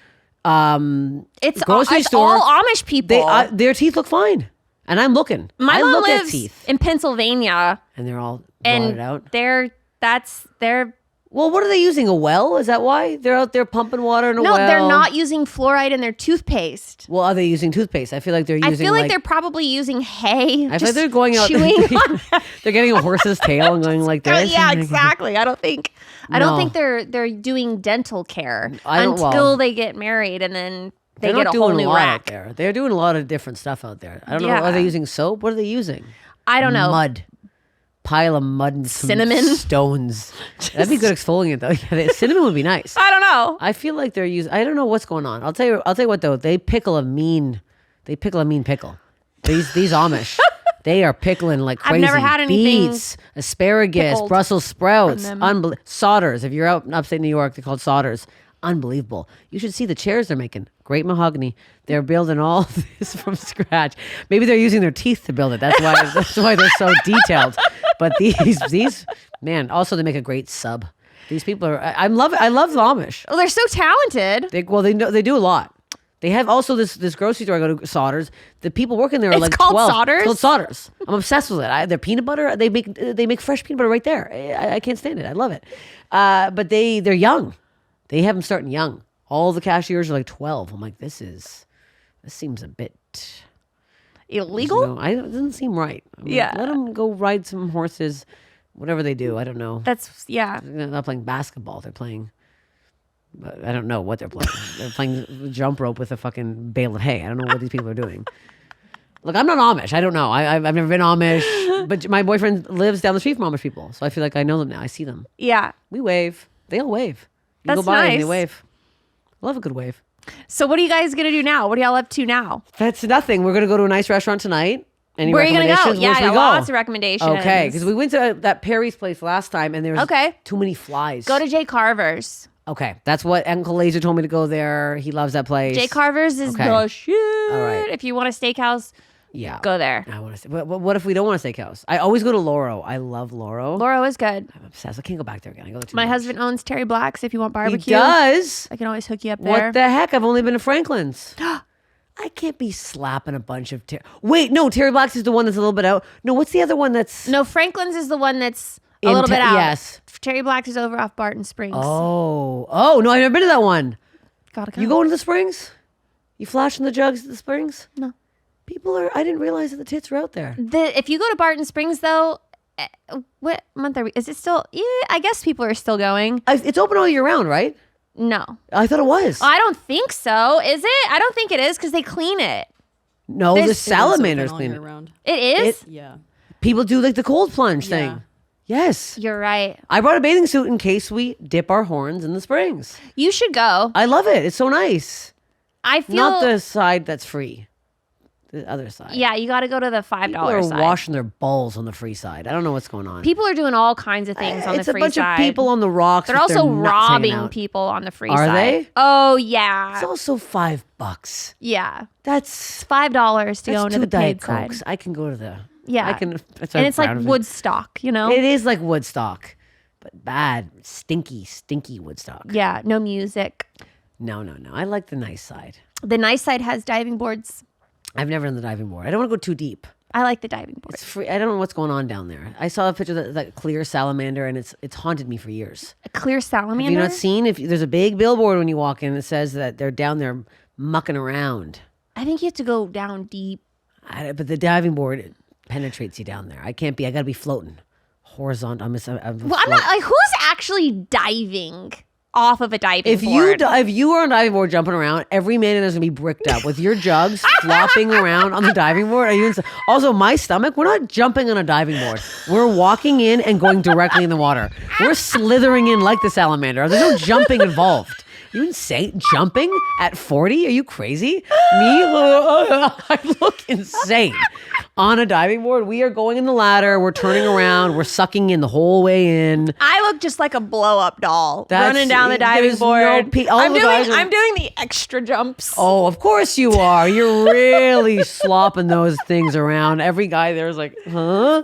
grocery it's store. all Amish people. Their teeth look fine, and I'm looking. My I mom look at lives teeth, in Pennsylvania, and they're all rotted and out. they're Well, what are they using? A well? Is that why they're out there pumping water in a well? no, they're not using fluoride in their toothpaste. Well, are they using toothpaste? I feel like they're using. I feel like they're probably using hay. I feel like they're going out. chewing on They're getting a horse's tail and going like this. Yeah, exactly. I don't think No. they're doing dental care I don't- until well, they get married, and then they They're get not a whole doing new a lot out rack. there. They're doing a lot of different stuff out there. I don't know. Yeah. Are they using soap? What are they using? I don't know. Mud. Pile of mud and some Cinnamon? stones. That'd be good exfoliant though. Yeah, cinnamon would be nice. I don't know. I feel like they're using. I don't know what's going on. I'll tell you what though. They pickle a mean pickle. These Amish. They are pickling like crazy. I've never had anything beets, asparagus, pickled Brussels sprouts, from them. sodders. If you're out in upstate New York, they're called sodders. Unbelievable. You should see the chairs they're making. Great mahogany. They're building all this from scratch. Maybe they're using their teeth to build it. That's why they're so detailed. But these man, also they make a great sub. These people are. I love it. I love the Amish. Well, they're so talented. They do a lot. They have also this grocery store I go to, Sodders. The people working there are It's like called 12. Sodders? It's called Sodders. I'm obsessed with it. Their peanut butter. They make fresh peanut butter right there. I can't stand it. I love it. But they're young. They have them starting young. All the cashiers are like 12. I'm like, this seems a bit Illegal? it doesn't seem right. Yeah. Let them go ride some horses, whatever they do. I don't know. Yeah. They're not playing basketball. They're playing. I don't know what they're playing. They're playing jump rope with a fucking bale of hay. I don't know what these people are doing. Look, I'm not Amish. I don't know. I've never been Amish, but my boyfriend lives down the street from Amish people, so I feel like I know them now. I see them. Yeah. We wave. They all wave. You That's go by and they nice. wave. I love a good wave. So what are you guys going to do now? What are y'all up to now? That's nothing. We're gonna go to a nice restaurant tonight. Any Where are you going to go? recommendations? Yeah, Where I should got we go? lots of recommendations. Okay, because we went to that Perry's place last time, and there was too many flies. Go to Jay Carver's. Okay, that's what Uncle Laser told me to go there. He loves that place. Jay Carver's is Okay. the shit. All right. If you want a steakhouse, Yeah, go there. I want to. Say, but what if we don't want a steakhouse? I always go to Loro. I love Loro. Loro is good. I'm obsessed. I can't go back there again. I go there too My much. husband owns Terry Black's if you want He barbecue. does. I can always hook you up there. What the heck? I've only been to Franklin's. I can't be slapping a bunch of. Wait, no. Terry Black's is the one that's a little bit out. No, what's the other one that's? No, Franklin's is the one that's a In little bit out. Yes. Terry Black's is over off Barton Springs. Oh no! I've never been to that one. Gotta go. You going to the Springs? You flashing the jugs at the Springs? No. People are. I didn't realize that the tits were out there. If you go to Barton Springs though, what month are we? Is it still? Yeah, I guess people are still going. It's open all year round, right? No, I thought it was. I don't think so. Is it? I don't think it is because they clean it. No, There's- the It is salamanders all clean year it. round. It is. Yeah. People do like the cold plunge Yeah. thing. Yes. You're right. I brought a bathing suit in case we dip our horns in the springs. You should go. I love it. It's so nice. I feel. Not the side that's free. The other side. Yeah, you got to go to the $5 People are side. washing their balls on the free side. I don't know what's going on. People are doing all kinds of things on the It's a free bunch side. of people on the rocks. They're with their also nuts hanging robbing out. people on the free Are side. they? Oh yeah. It's also $5. Yeah. That's $5 to go that's into two the paid Diet side. Cokes. I can go to the. Yeah. I can. That's And I'm it's like proud of it. Woodstock, you know? It is like Woodstock, but bad, stinky Woodstock. Yeah, no music. No. I like the nice side. The nice side has diving boards. I've never done the diving board. I don't want to go too deep. I like the diving board. It's free. I don't know what's going on down there. I saw a picture of that clear salamander, and it's haunted me for years. A clear salamander. Have you not seen? If there's a big billboard when you walk in that says that they're down there mucking around. I think you have to go down deep. But the diving board it penetrates you down there. I can't be. I got to be floating horizontal. Well, I'm not like who's actually diving off of a diving If board. if you are on a diving board jumping around, every man in there's gonna be bricked up with your jugs flopping around on the diving board. Are you also my stomach? We're not jumping on a diving board. We're walking in and going directly in the water. We're slithering in like the salamander. There's no jumping involved. You insane? Jumping at 40? Are you crazy? Me? I look insane. On a diving board, we are going in the ladder. We're turning around. We're sucking in the whole way in. I look just like a blow up doll That's- running down the diving there's no board. all the guys are- I'm doing the extra jumps. Oh, of course you are. You're really slopping those things around. Every guy there is like, huh?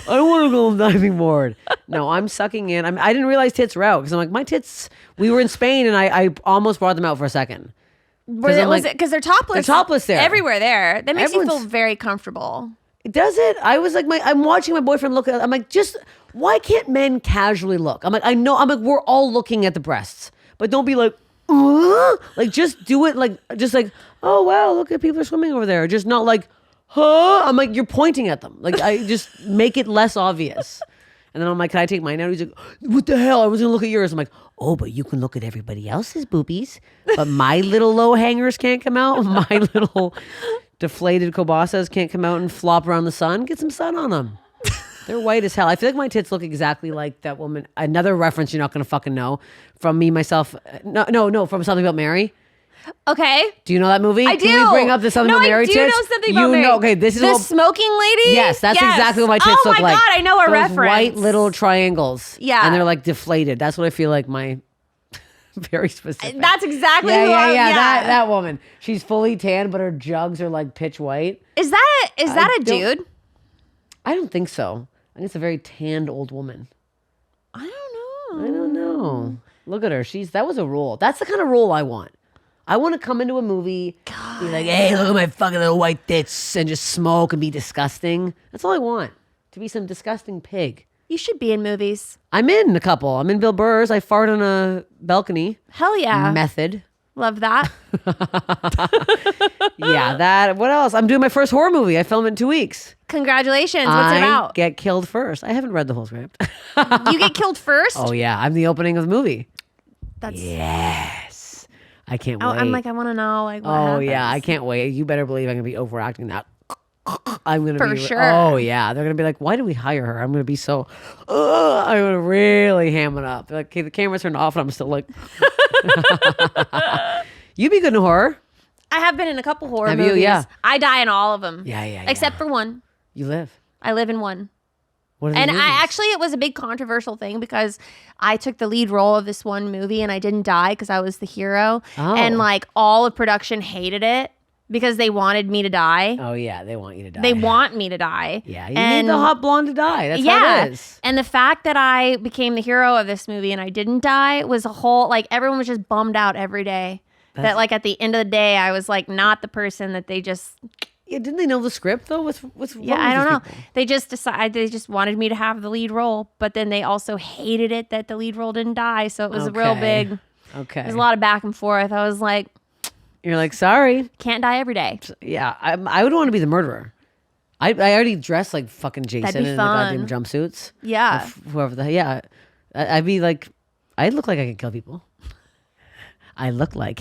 I don't want to go on the diving board. No, I'm sucking in. I didn't realize tits were out because I'm like, my tits, we were in Spain and I almost brought them out for a second. Was I'm like, it because they're topless? They're topless there. everywhere there. That makes you feel Everyone's- very comfortable. Does it? I was like, I'm watching my boyfriend look at I'm like, just, why can't men casually look? I'm like, I know, I'm like, we're all looking at the breasts, but don't be like, like, just do it just like, oh, wow, look at people are swimming over there. Just not like, huh? I'm like, you're pointing at them. Like, I just make it less obvious. And then I'm like, can I take mine out? He's like, what the hell? I was going to look at yours. I'm like, oh, but you can look at everybody else's boobies. But my little low hangers can't come out. My little deflated kobasas can't come out and flop around the sun. Get some sun on them. They're white as hell. I feel like my tits look exactly like that woman. Another reference you're not going to fucking know from me, myself. No, from Something About Mary. Okay. Do you know that movie? I do. Can we bring up the Something no, About Mary I do tits? know something about Mary. Okay, this is the what, smoking lady. Yes, that's exactly what my tits look like. Oh my god, I know a Those reference. white little triangles. Yeah. And they're like deflated. That's what I feel like my very specific. That's exactly yeah, who yeah, I, yeah. That woman. She's fully tan, but her jugs are like pitch white. Is that a don't- dude? I don't think so. think it's a very tanned old woman. I don't know. I don't know. Look at her. That was a role. That's the kind of role I want. I want to come into a movie, be like, hey, look at my fucking little white tits, and just smoke and be disgusting. That's all I want. To be some disgusting pig. You should be in movies. I'm in a couple. I'm in Bill Burr's. I fart on a balcony. Hell yeah. Method. Love that. Yeah, that. What else? I'm doing my first horror movie. I film it in 2 weeks. Congratulations. What's it about? Get killed first. I haven't read the whole script. You get killed first? Oh, yeah. I'm the opening of the movie. That's. Yes. I can't wait. I'm like, I want to know. Like, what Oh, happens. yeah. I can't wait. You better believe I'm going to be overacting that. I'm going to For be. sure. Oh, yeah. They're going to be like, why did we hire her? I'm going to be so. I'm going to really ham it up. They're like, okay, the camera's turned off, and I'm still like. You'd be good in horror. I have been in a couple horror Have movies. you? Yeah. I die in all of them. Yeah. Except for one. You live. I live in one. What are And the movies? it was a big controversial thing because I took the lead role of this one movie and I didn't die because I was the hero. Oh. And like all of production hated it because they wanted me to die. Oh, yeah. They want you to die. They want me to die. Yeah. You need the hot blonde to die. That's how it is. And the fact that I became the hero of this movie and I didn't die was a whole, like, everyone was just bummed out every day. That, like, at the end of the day, I was, like, not the person that they just... Yeah, didn't they know the script, though? What's wrong I don't with know. these people? They just wanted me to have the lead role, but then they also hated it that the lead role didn't die. So it was a real Okay. big... Okay. There's a lot of back and forth. I was like, You're like, sorry. can't die every day. Yeah, I would want to be the murderer. I already dressed like fucking Jason That'd be in the goddamn fun. jumpsuits. Yeah. Whoever the yeah. I'd be like, I look like I could kill people. I look like.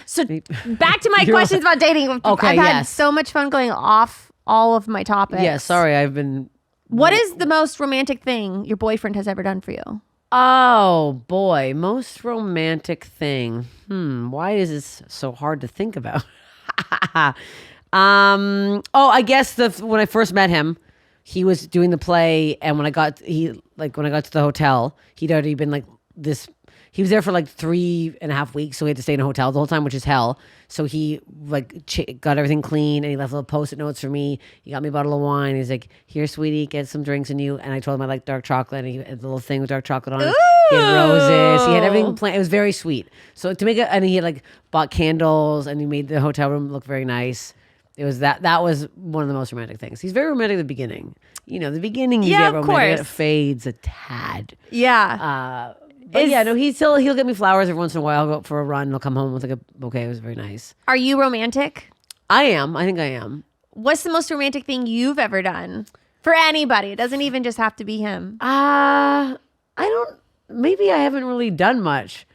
So back to my You're questions about dating. Okay, I've had yes. so much fun going off all of my topics. Yeah, sorry, I've been. What is the most romantic thing your boyfriend has ever done for you? Oh boy, most romantic thing. Why is this so hard to think about? Oh, I guess when I first met him, he was doing the play, and when I got to the hotel, he'd already been like this. He was there for like 3.5 weeks, so we had to stay in a hotel the whole time, which is hell. So he like got everything clean, and he left little post-it notes for me. He got me a bottle of wine. He's like, "Here, sweetie, get some drinks in you." And I told him I like dark chocolate. And he had the little thing with dark chocolate on it. He had roses. He had everything planned. It was very sweet. So to make it, and he had like bought candles, and he made the hotel room look very nice. It was that was one of the most romantic things. He's very romantic at the beginning. You know, the beginning you Yeah, get of romantic, course. it fades a tad. Yeah. But yeah, no, he'll get me flowers every once in a while. I'll go out for a run. He'll come home with like a bouquet. It was very nice. Are you romantic? I am. I think I am. What's the most romantic thing you've ever done for anybody? It doesn't even just have to be him. I don't. Maybe I haven't really done much.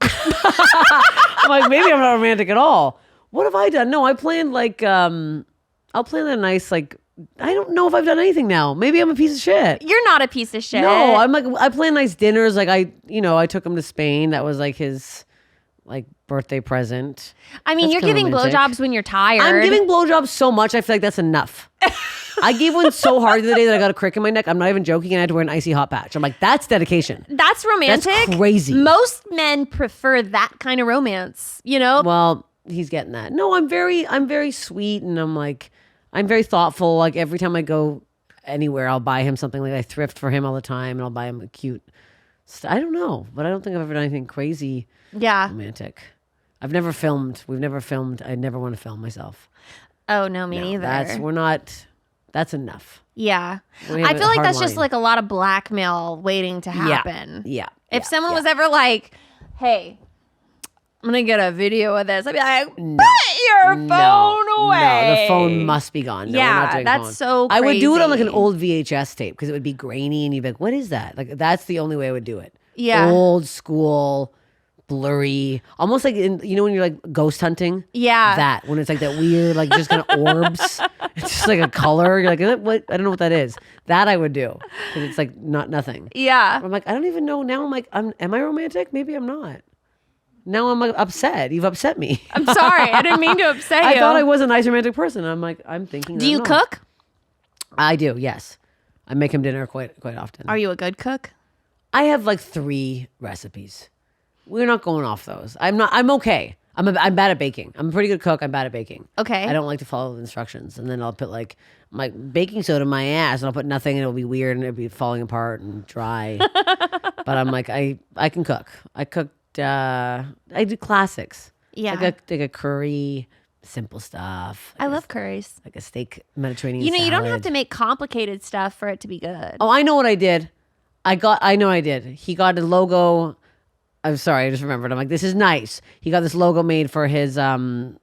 I'm like, maybe I'm not romantic at all. What have I done? No, I planned like I'll plan a nice like. I don't know if I've done anything now. Maybe I'm a piece of shit. You're not a piece of shit. No, I'm like I plan nice dinners. Like I took him to Spain. That was like his like birthday present. I mean, That's you're kinda giving romantic. blowjobs when you're tired. I'm giving blowjobs so much. I feel like that's enough. I gave one so hard the other day that I got a crick in my neck. I'm not even joking. And I had to wear an icy hot patch. I'm like, that's dedication. That's romantic. That's crazy. Most men prefer that kind of romance. You know. Well, he's getting that. No, I'm very sweet, and I'm very thoughtful. Like every time I go anywhere, I'll buy him something. Like I thrift for him all the time, and I'll buy him a cute. I don't know, but I don't think I've ever done anything crazy Yeah. romantic. I've never filmed. We've never filmed. I never want to film myself. Oh no, me neither. That's enough. Yeah. We I have feel a like hard that's just line. like a lot of blackmail waiting to happen. Yeah. If someone was ever like, "Hey, I'm gonna get a video of this," I'd be like, "Put your phone away." No, the phone must be gone. No, we're not Yeah, doing that's phone. so I would do it on like an crazy. old VHS tape because it would be grainy and you'd be like, what is that? Like that's the only way I would do it. Yeah. Old school, blurry, almost like when you're like ghost hunting. Yeah. That when it's like that weird, like just kind of orbs. It's just like a color. You're like, what? I don't know what that is. That I would do because it's like nothing. Yeah. I'm like, I don't even know. Now I'm like, am I romantic? Maybe I'm not. Now I'm like upset. You've upset me. I'm sorry. I didn't mean to upset you. I thought I was a nice romantic person. I'm like, I'm thinking. Do you I'm not. cook? I do. Yes, I make him dinner quite often. Are you a good cook? I have like 3 recipes. We're not going off those. I'm not. I'm okay. I'm bad at baking. I'm a pretty good cook. I'm bad at baking. Okay. I don't like to follow the instructions, and then I'll put like my baking soda in my ass, and I'll put nothing, and it'll be weird, and it'll be falling apart and dry. But I'm like, I can cook. I cooked. I do classics. Yeah. Like a curry, simple stuff. I love curries. Like a steak Mediterranean. You don't have salad. to make complicated stuff for it to be good. Oh, I know what I did. I know I did. He got a logo. I'm sorry, I just remembered. I'm like, this is nice. He got this logo made for his for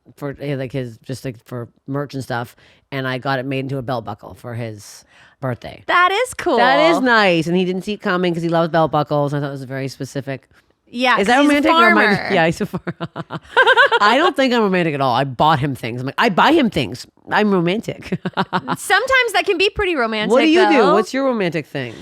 merch and stuff, and I got it made into a belt buckle for his birthday. That is cool. That is nice, and he didn't see it coming because he loves belt buckles. I thought it was very specific. Yeah, Is that 'cause he's a romantic? Or am farmer. I, yeah, he's a farmer. I don't think I'm romantic at all. I bought him things. I'm like, I buy him things. I'm romantic. Sometimes that can be pretty romantic. What do you do? though. What's your romantic thing?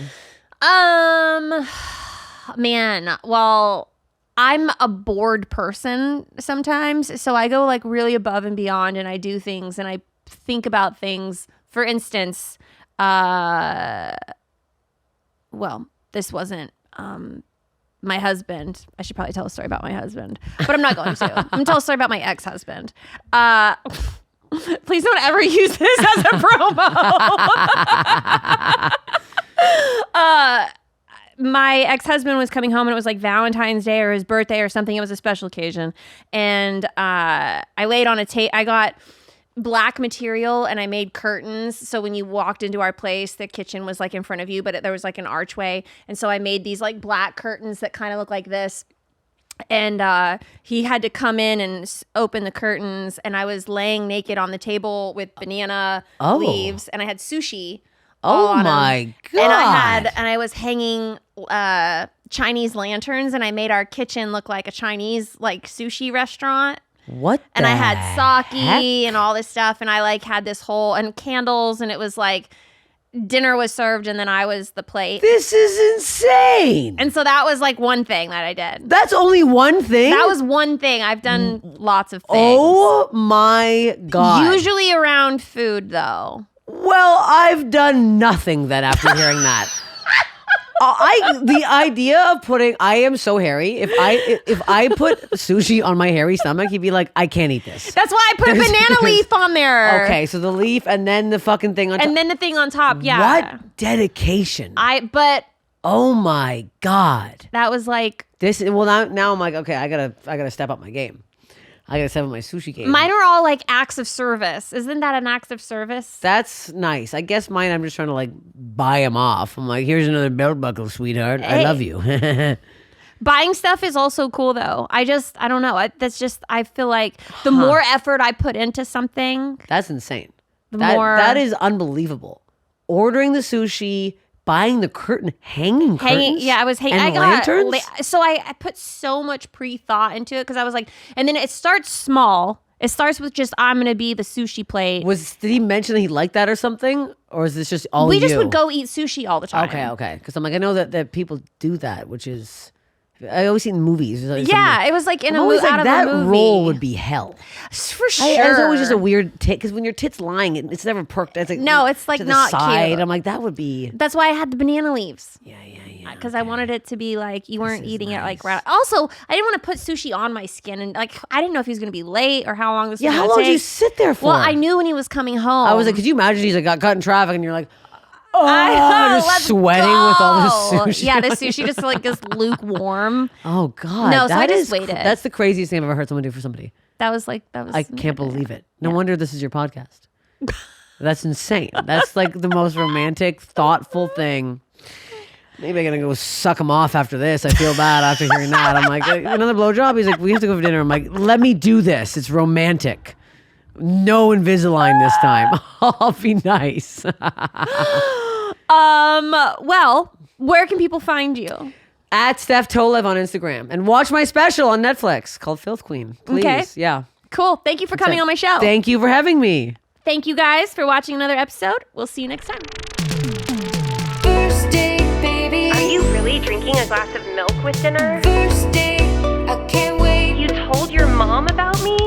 Man, well, I'm a bored person sometimes, so I go like really above and beyond, and I do things and I think about things. For instance, well, this wasn't my husband. I should probably tell a story about my husband, but I'm not going to. I'm gonna tell a story about my ex-husband. Please don't ever use this as a promo. My ex-husband was coming home and it was like Valentine's Day or his birthday or something. It was a special occasion. And I laid on a tape. I got black material and I made curtains. So when you walked into our place, the kitchen was like in front of you, but there was like an archway. And so I made these like black curtains that kind of look like this. And he had to come in and open the curtains. And I was laying naked on the table with banana leaves. And I had sushi. Oh my God. And I was hanging Chinese lanterns, and I made our kitchen look like a Chinese like sushi restaurant. What? And I had sake heck? and all this stuff, and I like had this whole and candles, and it was like dinner was served, and then I was the plate. This is insane. And so that was like one thing that I did. That's only one thing? That was one thing. I've done lots of things. Oh my God. Usually around food, though. Well, I've done nothing then after hearing that. The idea of I am so hairy. If I put sushi on my hairy stomach, he'd be like, I can't eat this. That's why I put a banana leaf on there. Okay, so the leaf and then the fucking thing on top. And then the thing on top, yeah. What dedication? But Oh my God. that was like, Now I'm like, okay, I gotta step up my game. I gotta step up my sushi game. mine are all like acts of service. Isn't that an act of service? That's nice. I guess mine, I'm just trying to like buy them off. I'm like, here's another belt buckle, sweetheart. I Hey. love you. Buying stuff is also cool though. I don't know. I feel like the more effort I put into something, That's insane. the That more that is unbelievable. Ordering the sushi, buying the curtain, hanging curtains. Yeah, I was hanging. And lanterns. So I put so much pre-thought into it because I was like, and then it starts small. It starts with just I'm gonna be the sushi plate. Did he mention that he liked that or something, or is this just all we you? just would go eat sushi all the time. Okay. Because I'm like, I know that people do that, which is I always see in movies. Yeah, it was like in I'm a always out like, of that a movie. role would be hell. For sure. It's always just a weird tit because when your tit's lying, it's never perked. It's like No, it's like to the not side. cute. I'm like, that would be. That's why I had the banana leaves. Yeah. Because I wanted it to be like you weren't is eating it like nice. right. Also, I didn't want to put sushi on my skin, and like I didn't know if he was going to be late or how long this was Yeah, going how to long take. did you sit there for? Well, I knew when he was coming home. I was like, could you imagine he's like got caught in traffic and you're like, oh, let's just sweating with all go. this sushi. Yeah, the sushi just like is lukewarm. Oh God. No, so I that just is waited. That's the craziest thing I've ever heard someone do for somebody. That was. I can't believe it. No wonder this is your podcast. That's insane. That's like the most romantic, thoughtful thing. Maybe I'm gonna go suck him off after this. I feel bad after hearing that. I'm like, another blowjob? He's like, we have to go for dinner. I'm like, let me do this. It's romantic. No Invisalign this time. I'll be nice. Well, where can people find you? At Steph Tolev on Instagram. And watch my special on Netflix called Filth Queen. Please. Okay. Yeah. Cool. Thank you for coming on my show. Thank you for having me. Thank you guys for watching another episode. We'll see you next time. First date, baby. Are you really drinking a glass of milk with dinner? First date, I can't wait. You told your mom about me?